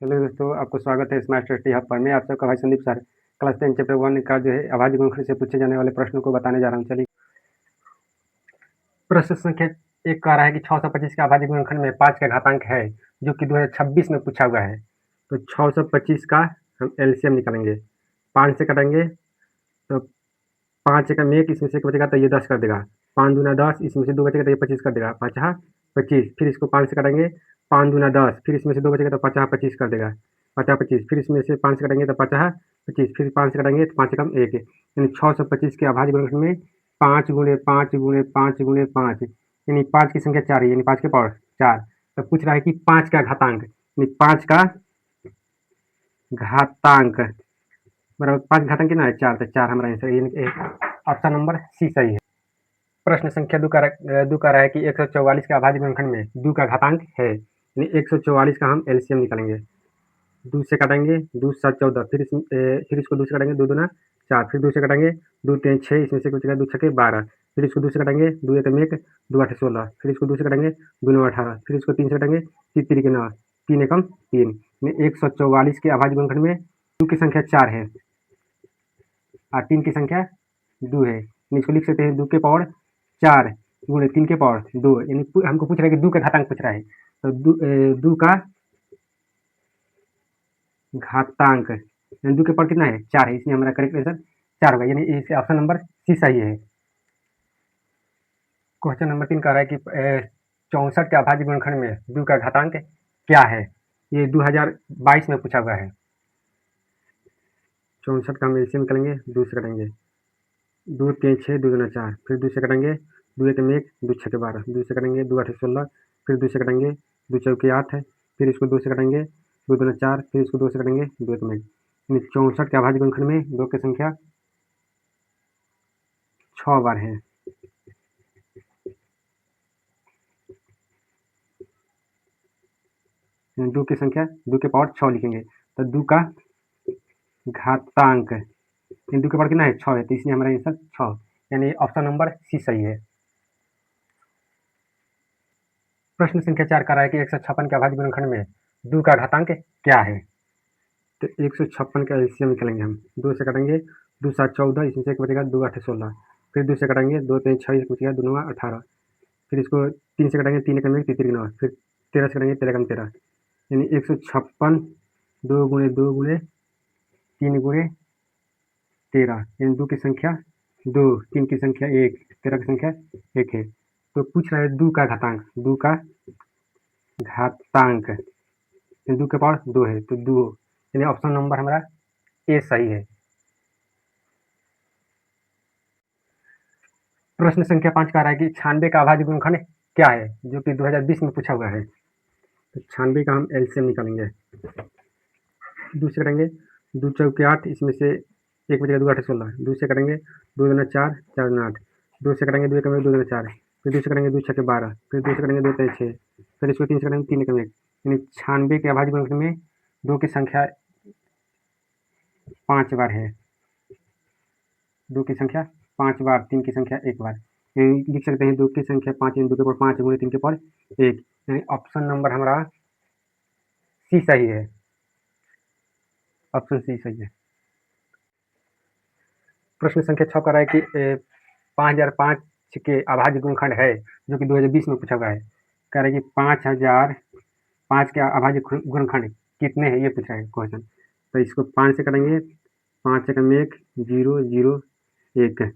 Hello दोस्तों, आपको स्वागत है स्मार्ट स्टडी हब पर। मैं आप सबका भाई संदीप सर क्लास 10 चैप्टर 1 का जो है अभाज्य गुणनखंड से पूछे जाने वाले प्रश्नों को बताने जा रहा हूँ। चलिए, प्रश्न संख्या 1 कह रहा है कि 625 का अभाज्य गुणनखंड में 5 का घातांक है, जो कि 2026 में पूछा हुआ है। तो 625 का हम एलसीएम निकालेंगे। 5 से काटेंगे तो 5 एकम 1, इसमें से 1 बचेगा तो ये 10 कर देगा। 5 दूना 10, इसमें से 2 बचेगा तो ये 25 कर देगा। 5 25, फिर इसको 5 से काटेंगे। 5 दूना 10, फिर इसमें से 2 बचेगा तो 50 25 कर देगा। 50 25, फिर इसमें से 5 से काटेंगे तो 50 25, फिर 5 से काटेंगे तो 5 एकम 1, यानी 625 के अभाज्य गुणनखंड में 5 गुणे 5 गुणे 5 गुणे 5, यानी 5 की संख्या 4 है, यानी 5 के पावर 4। तो पूछ रहा है कि 5 का घातांक, यानी 5 का घातांक बराबर 5 घातांक कितना है? 4। तो 4 हमारा आंसर, यानी ऑप्शन नंबर सी सही है। प्रश्न संख्या 2 कह रहा है कि 144 के अभाज्य गुणनखंड में 2 का घातांक है, यानी 144 का हम एलसीएम निकालेंगे। 2 से काटेंगे, 2 7 14, फिर इसको 2 से काटेंगे, 2 दूना 4, फिर 2 से काटेंगे, 2 3 6, इसमें से कुछ 2 छके 12, फिर इसको 2 से काटेंगे, 2 एकम 1, 2 8 16, फिर इसको 2 से काटेंगे, 2 9 18, फिर इसको 3 से काटेंगे, 3 3 के 9, 3 एकम 3, 144 के अभाज्य गुणनखंड में 2 की संख्या 4 है और 3 की संख्या 2 है। इसको लिख सकते हैं 2 के पावर 4 गुणे 3 के पावर 2, यानी हमको पूछ रहा है कि 2 का घातांक पूछ रहा है। तो 2 का घातांक, यानी 2 के पावर कितना है? 4 है, इसलिए हमारा करेक्ट आंसर 4 होगा, यानी इस ऑप्शन नंबर सी सही है। क्वेश्चन नंबर 3 कह रहा है कि 64 के अभाज्य गुणनखंड में 2 का घातांक क्या है? ये 2022 में पूछा हुआ है। 64 का हम एलसीएम निकालेंगे, 2 से कटेंगे, 2 3 6, 2 दूना 4, फिर 2 से कटेंगे, 2 एकम 1, 2 छके 12, 2 से कटेंगे, 2 8 16, फिर 2 से कटेंगे, 2 चौके 8 है, फिर इसको 2 से कटेंगे, 2 दूना 4, फिर इसको 2 से कटेंगे, 2 एकम 1, यानी 64 के अभाज्य गुणनखंड में 2 की संख्या 6 बार है। यानी 2 की संख्या 2 के पावर 6 लिखेंगे। तो 2 का घातांक, यानी 2 के पावर कितना है? 6 है, तो इसलिए हमारा आंसर 6, यानी ऑप्शन नंबर सी सही है। प्रश्न संख्या 4 कह रहा है कि 156 के अभाज्य गुणनखंड में 2 का घातांक क्या है? तो 156 का एलसीएम निकालेंगे हम। 2 से काटेंगे, 2 7 14, इसमें से 1 बचेगा, 2 8 16, फिर 2 से काटेंगे, 2 3 6, इसमें बचेगा, 2 9 18, फिर इसको 3 से काटेंगे, 3 एकम 1, 3 3 9, फिर 13 से काटेंगे, 13 एकम 13, यानी 156 2 गुणे 2 गुणे 3 गुणे 13, यानी 2 की संख्या 2, 3 की संख्या 1, 13 की संख्या 1 है। तो पूछ रहा है 2 का घातांक, 2 का घातांक, 2 के पावर 2 है, तो 2, यानी ऑप्शन नंबर हमारा ए सही है। प्रश्न संख्या 5 कह रहा है कि 96 का अभाज्य गुणनखंड क्या है? जो कि 2020 में पूछा हुआ है। तो 96 का हम एलसीएम निकालेंगे। 2 से करेंगे, 2 चौके 8, इसमें से 1 बचेगा, 2 8 16, 2 से करेंगे, 2 दूना 4, 4 दूना 8, 2 से करेंगे, 2 एकम 1, 2 दूना 4, फिर 2 से करेंगे, 2 छके 12, फिर 2 से करेंगे, 2 3 6, फिर इसको 3 से करेंगे, 3 एकम 1, यानी 96 के अभाज्य गुणनखंड में 2 की संख्या 5 बार है। 2 की संख्या 5 बार, 3 की संख्या 1 बार, यानी लिख सकते हैं 2 की संख्या 5, यानी 2 के पावर 5 गुणे 3 के पावर 1, यानी ऑप्शन नंबर हमारा सी सही है। ऑप्शन सी सही है। प्रश्न संख्या 6 कह रहा है कि 5005 के अभाज्य गुणनखंड है, जो कि 2020 में पूछा हुआ है। कह रहा है कि 5005 के अभाज्य गुणनखंड कितने हैं, ये पूछा है क्वेश्चन। तो इसको 5 से कटेंगे, 5 एकम 1, 0 0 1,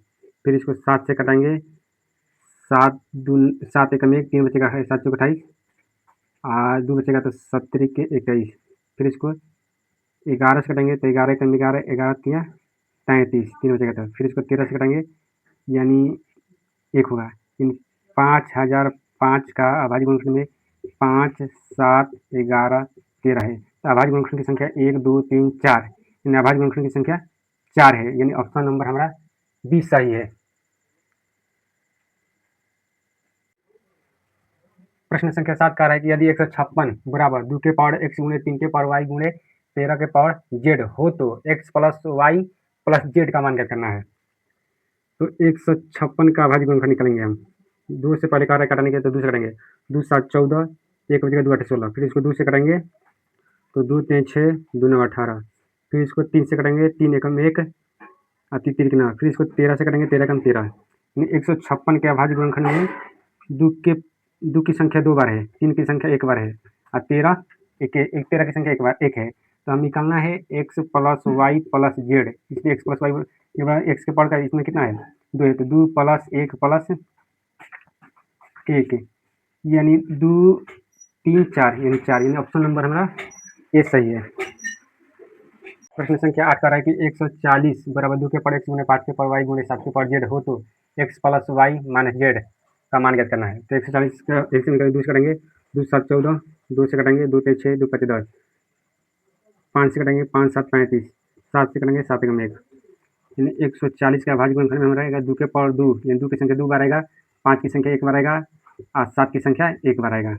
फिर इसको 7 से कटेंगे, 7 एकम 1, 3 बचेगा, 7 चौक 28, 2 बचेगा तो 7 के 21, फिर इसको 11 से कटेंगे, तो 11 एकम 11, 11 तिया 33, 3 बचेगा, तो फिर इसको 13 से कटेंगे, यानी 1 होगा। इन 5005 का अभाज्य गुणनखंड में 5 7 11 13 है। तो अभाज्य गुणनखंड की संख्या 1 2 3 4, इन अभाज्य गुणनखंड की संख्या 4 है, यानी ऑप्शन नंबर हमारा बी सही है। प्रश्न संख्या 7 कह रहा है कि यदि 156 बराबर 2 के पावर x गुणे 3 के पावर y गुणे 13 के पावर z हो, तो x plus y plus z का मान क्या करना है? तो 156 का अभाज्य गुणनखंड निकालेंगे हम। 2 से पहले कह रहा है काटने के, तो 2 से करेंगे, 2 7 14, 1 बचेगा, 2 8 16, फिर इसको 2 से करेंगे तो 2 3 6 2 9 18। फिर इसको 3 से कटेंगे, 3 एकम 1 और 3 3 कितना, फिर इसको 13 से कटेंगे, 13 एकम 13। 156 के अभाज्य गुणनखंड में दो की संख्या 2 बार है, 3 की संख्या 1 बार है और 13 13 की संख्या 1 बार 1 है। तो हम निकालना है x plus y plus z. इसलिए x प्लस वाई एक्स के पावर का इसमें कितना है 2 है, तो 2 प्लस 1 प्लस 1 यानी 2 3 4 यानी 4, यानी ऑप्शन नंबर हमारा ए सही है। प्रश्न संख्या 8 कह रहा है कि 140 बराबर 2 के पावर x गुणे 5 के पावर y गुणे 7 के पावर z हो तो x plus y minus z का मान ज्ञात करना है। तो 140 का 1 से निकालेंगे, 2 से कटेंगे, 2 7 14, 2 से कटेंगे, 2 3 6, 2 5 10, 5 से कटेंगे, 5 7 35, 7 से कटेंगे, 7 एकम 1, यानी 140 का अभाज्य गुणनखंड में रहेगा 2 के पावर 2, यानी 2 की संख्या 2 बार आएगा, 5 की संख्या 1 बार आएगा और 7 की संख्या 1 बार आएगा।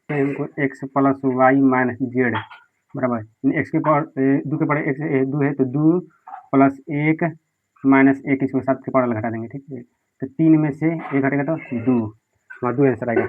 तो इनको x plus y minus z बराबर एक्स के पावर 2 के पावर एक्स 2 है, तो 2 प्लस 1 माइनस 1, इसको 7 के पावर घटा देंगे, ठीक है। तो 3 में से 1 घटेगा तो 2, वहाँ 2 आंसर आएगा।